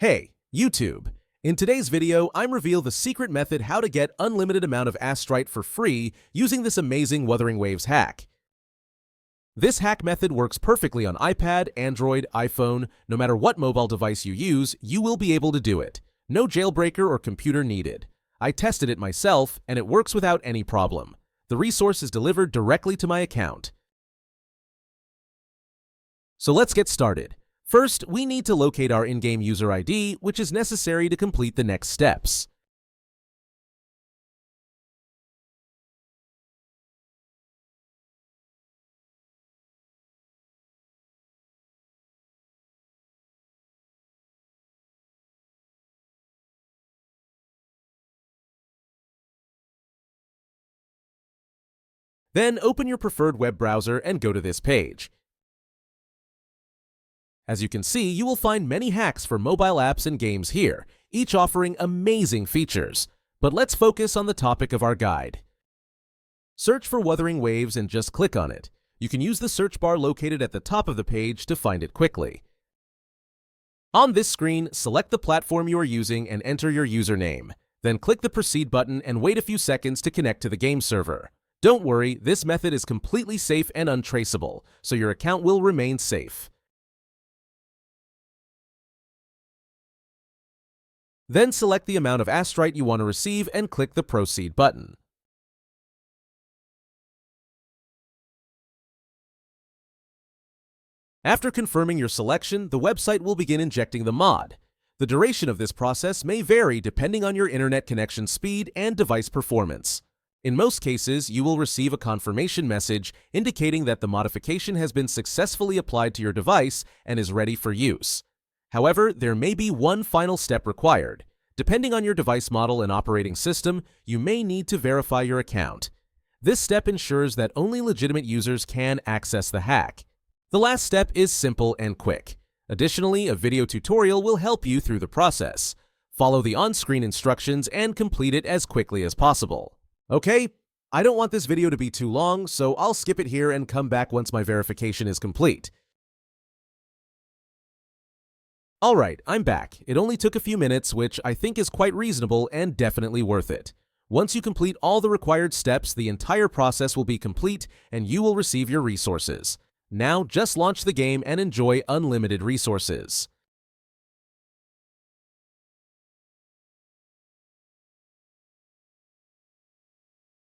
Hey, YouTube! In today's video, I'm reveal the secret method how to get unlimited amount of Astrite for free using this amazing Wuthering Waves hack. This hack method works perfectly on iPad, Android, iPhone. No matter what mobile device you use, you will be able to do it. No jailbreaker or computer needed. I tested it myself, and it works without any problem. The resource is delivered directly to my account. So let's get started. First, we need to locate our in-game user ID, which is necessary to complete the next steps. Then open your preferred web browser and go to this page. As you can see, you will find many hacks for mobile apps and games here, each offering amazing features. But let's focus on the topic of our guide. Search for Wuthering Waves and just click on it. You can use the search bar located at the top of the page to find it quickly. On this screen, select the platform you are using and enter your username. Then click the Proceed button and wait a few seconds to connect to the game server. Don't worry, this method is completely safe and untraceable, so your account will remain safe. Then select the amount of Astrite you want to receive and click the Proceed button. After confirming your selection, the website will begin injecting the mod. The duration of this process may vary depending on your internet connection speed and device performance. In most cases, you will receive a confirmation message indicating that the modification has been successfully applied to your device and is ready for use. However, there may be one final step required. Depending on your device model and operating system, you may need to verify your account. This step ensures that only legitimate users can access the hack. The last step is simple and quick. Additionally, a video tutorial will help you through the process. Follow the on-screen instructions and complete it as quickly as possible. Okay, I don't want this video to be too long, so I'll skip it here and come back once my verification is complete. Alright, I'm back. It only took a few minutes, which I think is quite reasonable and definitely worth it. Once you complete all the required steps, the entire process will be complete and you will receive your resources. Now, just launch the game and enjoy unlimited resources.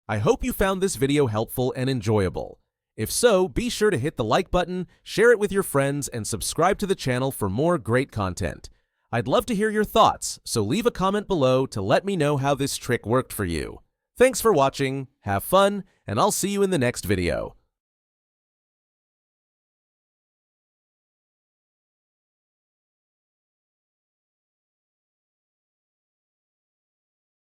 I hope you found this video helpful and enjoyable. If so, be sure to hit the like button, share it with your friends, and subscribe to the channel for more great content. I'd love to hear your thoughts, so leave a comment below to let me know how this trick worked for you. Thanks for watching, have fun, and I'll see you in the next video.